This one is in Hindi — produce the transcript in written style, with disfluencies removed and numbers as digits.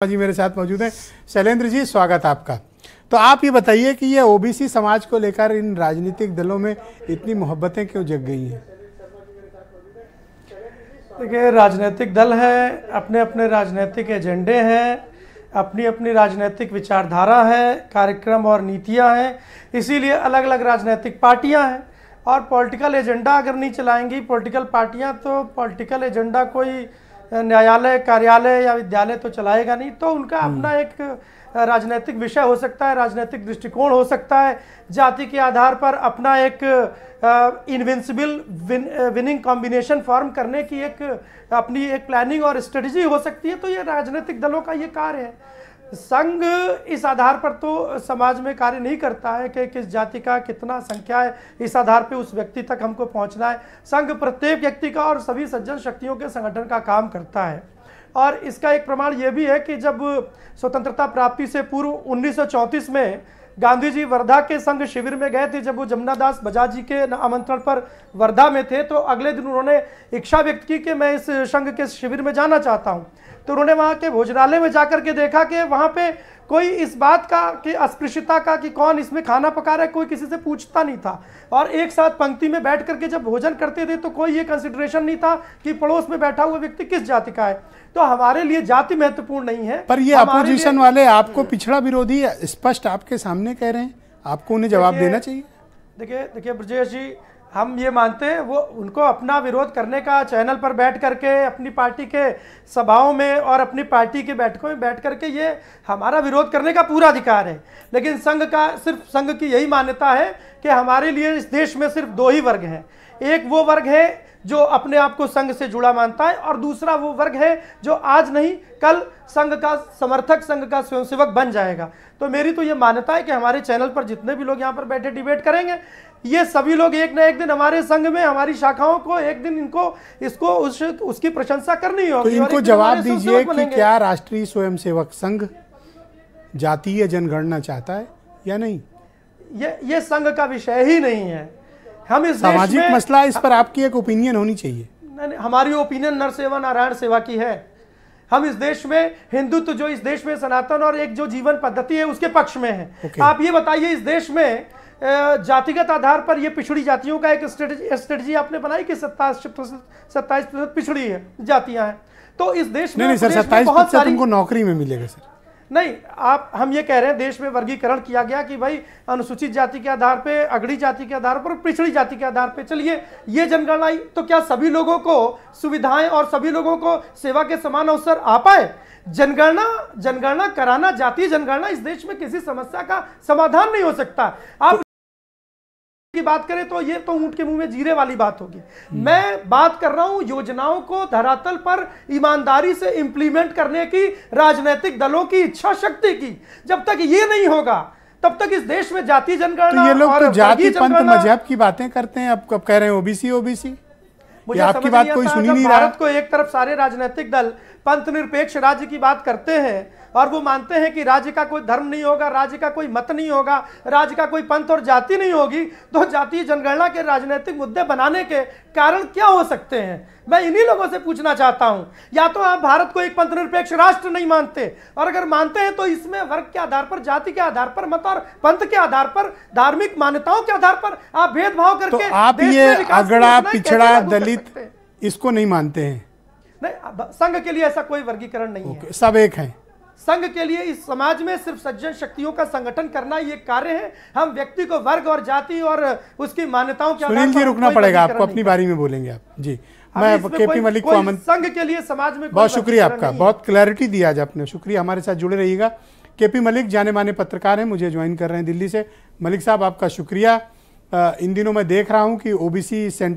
जी मेरे साथ मौजूद हैं। शैलेंद्र जी, स्वागत आपका। तो आप ये बताइए कि ये ओबीसी समाज को लेकर इन राजनीतिक दलों में इतनी मोहब्बतें क्यों जग गई हैं? देखिए, राजनीतिक दल हैं, अपने अपने राजनीतिक एजेंडे हैं, अपनी अपनी राजनीतिक विचारधारा है, कार्यक्रम और नीतियां हैं। इसीलिए अलग अलग राजनीतिक पार्टियां हैं और पॉलिटिकल एजेंडा अगर नहीं चलाएंगी पॉलिटिकल पार्टियां, तो पॉलिटिकल एजेंडा कोई न्यायालय, कार्यालय या विद्यालय तो चलाएगा नहीं। तो उनका अपना एक राजनीतिक विषय हो सकता है, राजनीतिक दृष्टिकोण हो सकता है, जाति के आधार पर अपना एक इनविंसिबल विनिंग कॉम्बिनेशन फॉर्म करने की एक अपनी एक प्लानिंग और स्ट्रेटजी हो सकती है। तो ये राजनीतिक दलों का ये कार्य है। संघ इस आधार पर तो समाज में कार्य नहीं करता है कि किस जाति का कितना संख्या है, इस आधार पे उस व्यक्ति तक हमको पहुंचना है। संघ प्रत्येक व्यक्ति का और सभी सज्जन शक्तियों के संगठन का काम करता है। और इसका एक प्रमाण ये भी है कि जब स्वतंत्रता प्राप्ति से पूर्व 1934 में गांधी जी वर्धा के संघ शिविर में गए थे, जब वो जमुना दास बजाज जी के आमंत्रण पर वर्धा में थे, तो अगले दिन उन्होंने इच्छा व्यक्त की कि मैं इस संघ के शिविर में जाना चाहता हूं। तो उन्होंने वहां के भोजनालय में जाकर के देखा कि वहां पे कोई इस बात का कि अस्पृश्यता का कि कौन इसमें खाना पका रहा है, कोई किसी से पूछता नहीं था। और एक साथ पंक्ति में बैठ करके जब भोजन करते थे तो कोई ये कंसिडरेशन नहीं था कि पड़ोस में बैठा हुआ व्यक्ति किस जाति का है। तो हमारे लिए जाति महत्वपूर्ण नहीं है। पर ये अपोजिशन वाले आपको पिछड़ा विरोधी स्पष्ट आपके सामने कह रहे हैं, आपको उन्हें जवाब देना चाहिए। देखिए ब्रजेश जी, हम ये मानते हैं वो उनको अपना विरोध करने का चैनल पर बैठ करके, अपनी पार्टी के सभाओं में और अपनी पार्टी के बैठकों में बैठ करके, ये हमारा विरोध करने का पूरा अधिकार है। लेकिन सिर्फ संघ की यही मान्यता है कि हमारे लिए इस देश में सिर्फ दो ही वर्ग हैं। एक वो वर्ग है जो अपने आप को संघ से जुड़ा मानता है, और दूसरा वो वर्ग है जो आज नहीं कल संघ का समर्थक, संघ का स्वयंसेवक बन जाएगा। तो मेरी तो ये मान्यता है कि हमारे चैनल पर जितने भी लोग यहाँ पर बैठे डिबेट करेंगे, ये सभी लोग एक ना एक दिन हमारे संघ में, हमारी शाखाओं को एक दिन उसकी प्रशंसा करनी होगी। तो इनको जवाब दीजिए कि क्या राष्ट्रीय स्वयंसेवक संघ जातीय जनगणना चाहता है या नहीं? ये संघ का विषय ही नहीं है। हम इस सामाजिक मसला, इस पर आपकी एक ओपिनियन होनी चाहिए। नहीं, हमारी ओपिनियन नर सेवा नारायण सेवा की है। हम इस देश में हिंदुत्व, जो इस देश में सनातन और एक जो जीवन पद्धति है, उसके पक्ष में है। आप ये बताइए, इस देश में जातिगत आधार पर ये पिछड़ी जातियों का एक स्ट्रेटजी आपने बनाई कि 27% पिछड़ी है जातियां हैं। तो इस देश में नहीं सर, 27% उनको नौकरी में मिलेगा सर। नहीं, हम ये कह रहे हैं देश में वर्गीकरण किया गया कि भाई अनुसूचित जाति के आधार पे, अगड़ी जाति के आधार पर, पिछड़ी जाति के आधार पे। चलिए, ये जनगणना, तो क्या सभी लोगों को सुविधाएं और सभी लोगों को सेवा के समान अवसर आ पाए? जनगणना कराना, जातीय जनगणना इस देश में किसी समस्या का समाधान नहीं हो सकता। आप की बात करें तो ये तो ऊंट के मुंह में जीरे वाली बात होगी। मैं बात कर रहा हूं योजनाओं को धरातल पर ईमानदारी से इंप्लीमेंट करने की, राजनीतिक दलों की इच्छा शक्ति की। जब तक ये नहीं होगा तब तक इस देश में जातीय जनगणना, तो ये लोग तो जाति पंथ मजहब की बातें करते हैं, अब कब कह रहे हैं ओबीसी। मुझे आपकी बात कोई सुनी नहीं रहा। भारत को एक तरफ सारे राजनीतिक दल पंथ निरपेक्ष राज्य की बात करते हैं और वो मानते हैं कि राज्य का कोई धर्म नहीं होगा, राज्य का कोई मत नहीं होगा, राज्य का कोई पंथ और जाति नहीं होगी, तो जातीय जनगणना के राजनीतिक मुद्दे बनाने के कारण क्या हो सकते हैं? मैं इन्हीं लोगों से पूछना चाहता हूं। या तो आप भारत को एक पंथ निरपेक्ष राष्ट्र नहीं मानते, और अगर मानते हैं तो इसमें वर्ग के आधार पर, जाति के आधार पर, मत और पंथ के आधार पर, धार्मिक मान्यताओं के आधार पर आप भेदभाव करके, तो आप ये अगड़ा, पिछड़ा, दलित इसको नहीं मानते हैं? नहीं, संघ के लिए ऐसा कोई वर्गीकरण नहीं है। सब एक है। संघ के लिए इस समाज में सिर्फ सज्जन शक्तियों का संगठन करना ये कार्य है। हम व्यक्ति को वर्ग और जाति और उसकी मान्यताओं के सुनील जी, रुकना पड़ेगा आपको, अपनी बारी में बोलेंगे आप जी। मैं केपी मलिक को संघ के लिए समाज में बहुत शुक्रिया आपका, बहुत क्लैरिटी दिया आज आपने, शुक्रिया। हमारे साथ जुड़े रहिएगा। केपी मलिक जाने माने पत्रकार हैं, मुझे ज्वाइन कर रहे हैं दिल्ली से। मलिक साहब, आपका शुक्रिया। इन दिनों मैं देख रहा हूं कि ओबीसी सेंटर